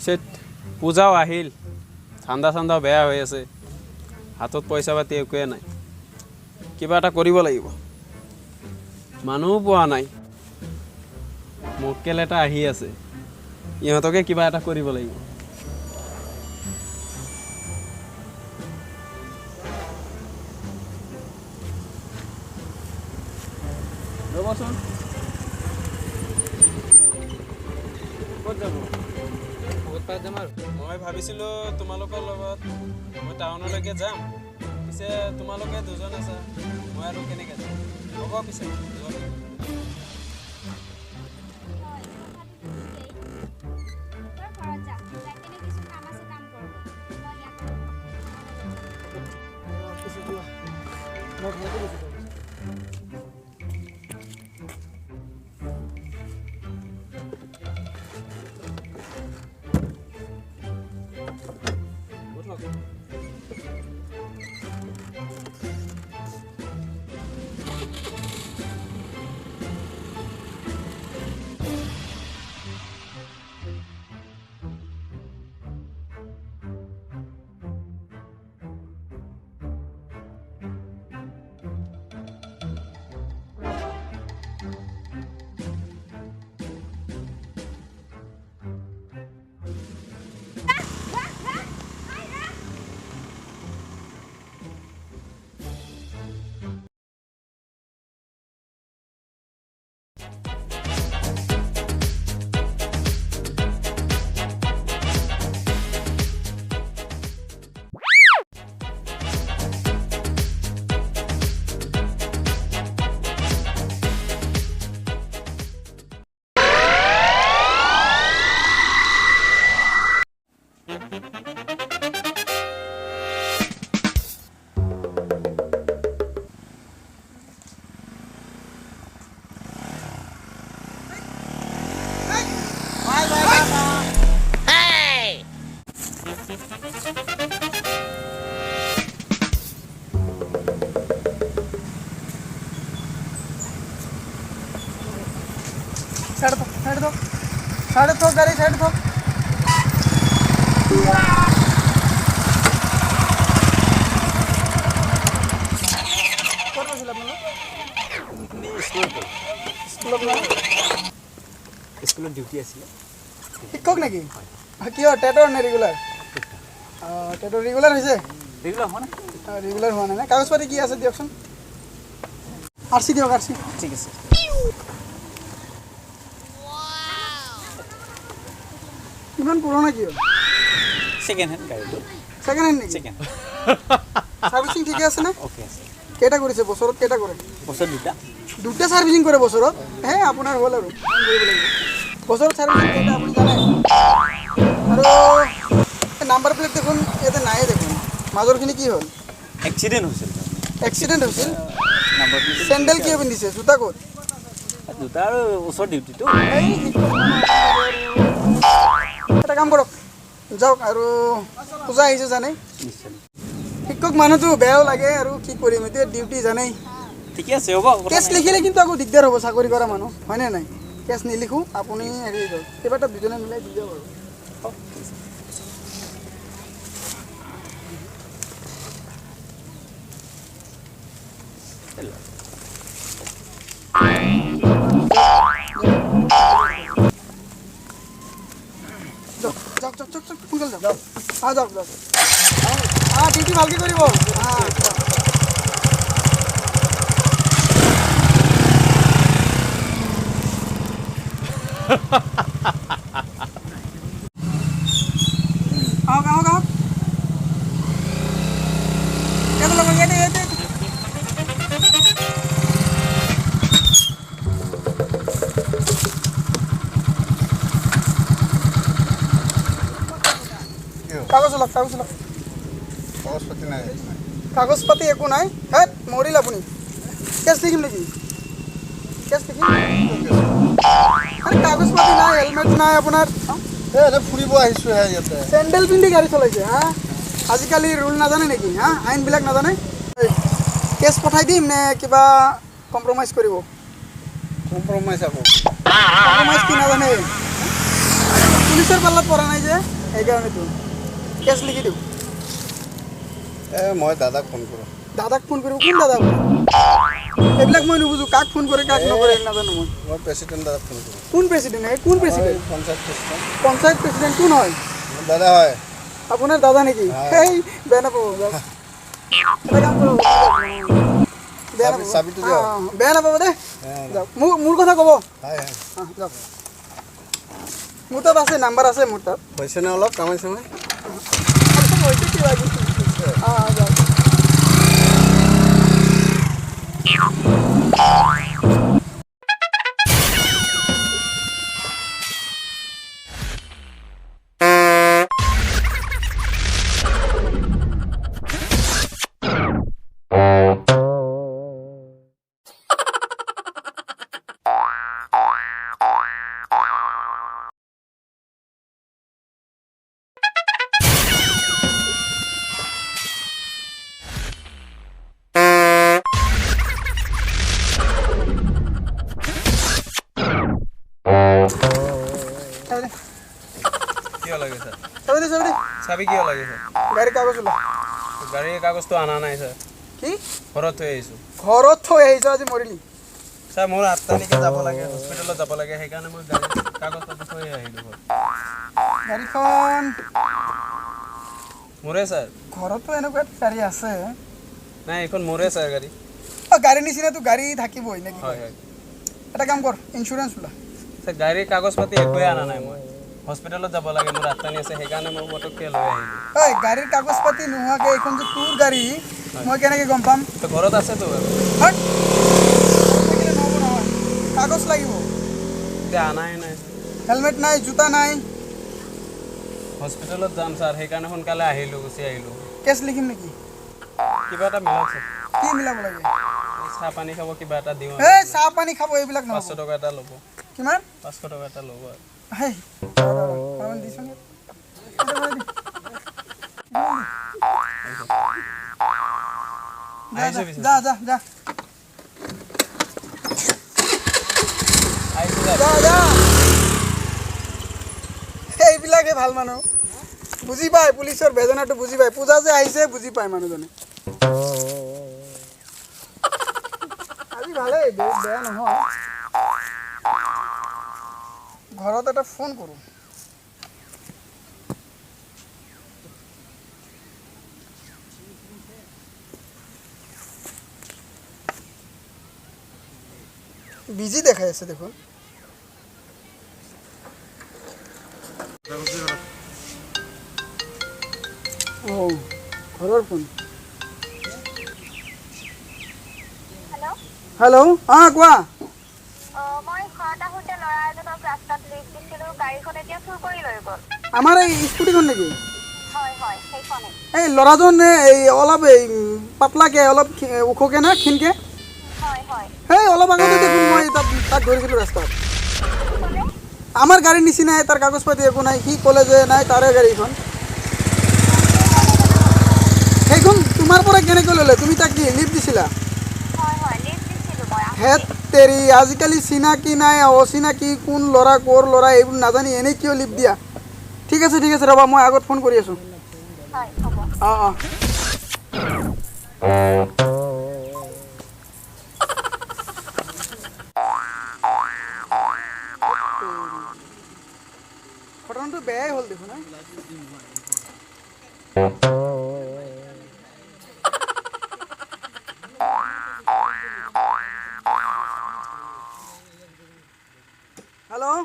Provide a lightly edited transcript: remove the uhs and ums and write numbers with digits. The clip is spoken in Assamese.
সেট পূজাও আহিল ঠাণ্ডা ঠাণ্ডাও বেয়া হৈ আছে হাতত পইচা পাতি একোৱে নাই কিবা এটা কৰিব লাগিব মানুহও পোৱা নাই মক্কেল এটা আহি আছে ইহঁতকে কিবা এটা কৰিব লাগিব ৰবচোন ক'ত যাব মই ভাবিছিলোঁ তোমালোকৰ লগত মই টাউনলৈকে যাম পিছে তোমালোকে দুজন আছা মই আৰু কেনেকৈ যাম হ'ব পিছে साइड दो गाड़ी साइड दो स्कूल डिউটি আছিল শিক্ষক নাকি কি টেটৰ নে ৰেগুলাৰ টেটৰ ৰেগুলাৰ হৈছে ৰেগুলাৰ হোৱা নাই ৰেগুলাৰ হোৱা নাই না কাগজ পাতি কি আছে দিয়কচোন আৰসি দিয়ক আৰসি ঠিক আছে ইমান পুৰণা কি সেকেন্ড হ্যান্ড গাড়ীটো সেকেন্ড হ্যান্ড নেকি সেকেন্ড সাৰ্ভিসিং ঠিক আছে না ওকে আছে কেটা কৰিছে বছৰত কেটা কৰে বছৰ দুটা দুটা সাৰ্ভিসিং কৰে বছৰত হে আপোনাৰ হ'ল আৰু কৰিব লাগিব বছৰত সাৰ্ভিসিং কেটা আপুনি জানে আৰু নাম্বাৰ প্লেট দেখোন ইয়াতে নাই দেখোন মাজৰখিনি কি হ'ল এক্সিডেন্ট হৈছিল এক্সিডেন্ট হৈছিল নাম্বাৰ প্লেট চেন্ডেল কি পিন্ধিছে জোতা ক'ত দুটা আৰু ওচৰ ডিউটিটো এটা কাম কৰক যাওক আৰু পূজা আহিছে জানে নিশ্চয় শিক্ষক মানুহটো বেয়াও লাগে আৰু কি কৰিম এতিয়া ডিউটি জানেই ঠিকে আছে হ'ব কেছ লিখিলে কিন্তু আকৌ দিগদাৰ হ'ব চাকৰি কৰা মানুহ হয়নে নাই কেছ নিলিখো আপুনি হেৰি দিয়ক কিবা এটা দুজনে মিলাই দি দিয়ক আৰু যাওক যাওক যাওক সোনকালে যাওক যাওক যাওক ডিউটি ভালকৈ কৰিব আহক আহক আহক ইয়াতে লগৰ ইয়াতে ইয়াতে কাগজ লওক কাগজপাতি নাই কাগজ পাতি একো নাই হ্যাঁ মৰিল আপুনি কেছ লিখিম নেকি কেছ লিখিম কাগজ পাতি নাই হেলমেট নাই আপোনাৰ ফুৰিব আহিছোঁহে ইয়াতে চেণ্ডেল পিন্ধি গাড়ী চলাইছে হা আজিকালি ৰুল নাজানে নেকি হা আইনবিলাক নাজানে কেছ পঠাই দিম নে কিবা কম্প্ৰমাইজ কৰিব কম্প্ৰমাইজ আকৌ কম্প্ৰমাইজ কি নাজানে পুলিচৰ পাল্লাত পৰা নাই যে সেইকাৰণেতো কেছ লিখি দিওঁ। মই দাদাক ফোন কৰোঁ। দাদাক ফোন কৰিব? কোন দাদা? এইবিলাক মই নুবুজো, কাক ফোন কৰে কাক নকৰে নাজানো মই। মই প্ৰেচিডেণ্ট দাদাক ফোন কৰোঁ। কোন প্ৰেচিডেণ্ট? কোন president? Panchayat president. Panchayat president কোন হয়? মোৰ দাদা হয়। আপোনাৰ দাদা নেকি? সেই বেয়া নাপাব, এটা কাম কৰক, বেয়া নাপাব, চাবিটো দিয়ক। বেয়া নাপাব দে, যাওক। মোৰ কথা ক'ব, হয় হয়। যাওক। মোৰ তাত আছে, নাম্বাৰ আছে মোৰ তাত। হৈছেনে অলপ কামাই চামাই? হৈছে কিবা কিবি। যাওক। কিয় লাগে স্যার? চাবি দে। চাবি কিয় লাগে স্যার? গাড়ীৰ কাগজ ওলা। গাড়ীৰ কাগজটো অনা নাই স্যাৰ, কি ঘৰত থৈ আহিছোঁ। ঘৰত থৈ আহিছ? আজি মৰিলি? স্যাৰ মোৰ 8 তাৰিখে যাব লাগে, হস্পিটেলত যাব লাগে, সেইকাৰণে মই গাড়ীৰ কাগজ পাতি থৈ আহিলোঁ ঘৰত। গাড়ীখন মোৰে স্যাৰ। ঘৰতো এনেকুৱা গাড়ী আছে? নাই, এইখন মোৰে স্যার গাড়ী। গাড়ী নিচিনাতো গাড়ী থাকিবই নেকি? হয় হয় এটা কাম কৰ, ইঞ্চুৰেঞ্চ ওলা। স্যাৰ গাড়ীৰ কাগজ পাতি একোৱে অনা নাই মই, হস্পিটেলত যাব লাগে, মোৰ আঠটানি আছে, সেইকাৰণে মই পটককৈ লৈ আহিলোঁ। গাড়ীৰ কাগজ পাতি নোহোৱাকৈ এইখন যে তোৰ গাড়ী, মই কেনেকৈ গম পাম? তো ঘৰত আছেতো বাৰু। হট! থাকিলে নহ'ব নহয়, কাগজ লাগিব। এতিয়া আনাই নাই। হেলমেট নাই, জোতা নাই। হস্পিটেলত যাম স্যার, সেইকাৰণে সোনকালে আহিলোঁ, গুচি আহিলোঁ। কেছ লিখিম নেকি? কিবা এটা মিলাওক স্যার। কি মিলাব লাগে? চাহ পানী খাব, কিবা এটা দিওঁ। চাহ পানী খাব, এইবিলাক নহ'ব। 500 টকা এটা ল'ব। কিমান? 500 টকা এটা ল'ব আৰু। হেই দিছোন। আহিছোঁ পিছে। যা। আহিছোঁ স্যাৰ। যা। এইবিলাকে ভাল মানুহ, বুজি পায় পুলিচৰ বেদনাটো, বুজি পায়। পূজা যে আহিছে বুজি পায় মানুহজনে। আজি ভালেই, বেয়া নহয়। ঘৰত এটা ফোন কৰোঁ। বিজি দেখাই আছে দেখোন। ঘৰৰ ফোন। হেল্ল', কোৱা। মই ঘৰত আহোঁতে ল'ৰা এজনক ৰাস্তাত লিফ্ট দিছিলোঁ, গাড়ীখন এতিয়া চুৰ কৰি লৈ গ'ল। আমাৰ এই স্কুটিখন নেকি? হয়, সেইখনেই। এই ল'ৰাজন এই অলপ পাতলাকে, অলপ ওখকে না ক্ষীণকে? হয়। সেই অলপ আগতে দেখোন মই তাক ধৰিছিলোঁ ৰাস্তাত। আমাৰ গাড়ীৰ নিচিনাই, তাৰ কাগজ পাতি একো নাই। সি ক'লে যে নাই তাৰে গাড়ীখন। সেইখন তোমাৰ পৰা কেনেকৈ ল'লে? তুমি তাক কি লিফ্ট দিছিলা? হয়, লিফ্ট দিছিলোঁ মই। হেত তেৰি, আজিকালি চিনাকি নাই, অচিনাকি, কোন ল'ৰা ক'ৰ ল'ৰা এইবোৰ নাজানি এনেই কিয় লিফ্ট দিয়া? ঠিক আছে ৰ'বা, মই আগত ফোন কৰি আছোঁ। হয়, হ'ব। ঘটনাটো বেয়াই হ'ল দেখোন। হেল্ল',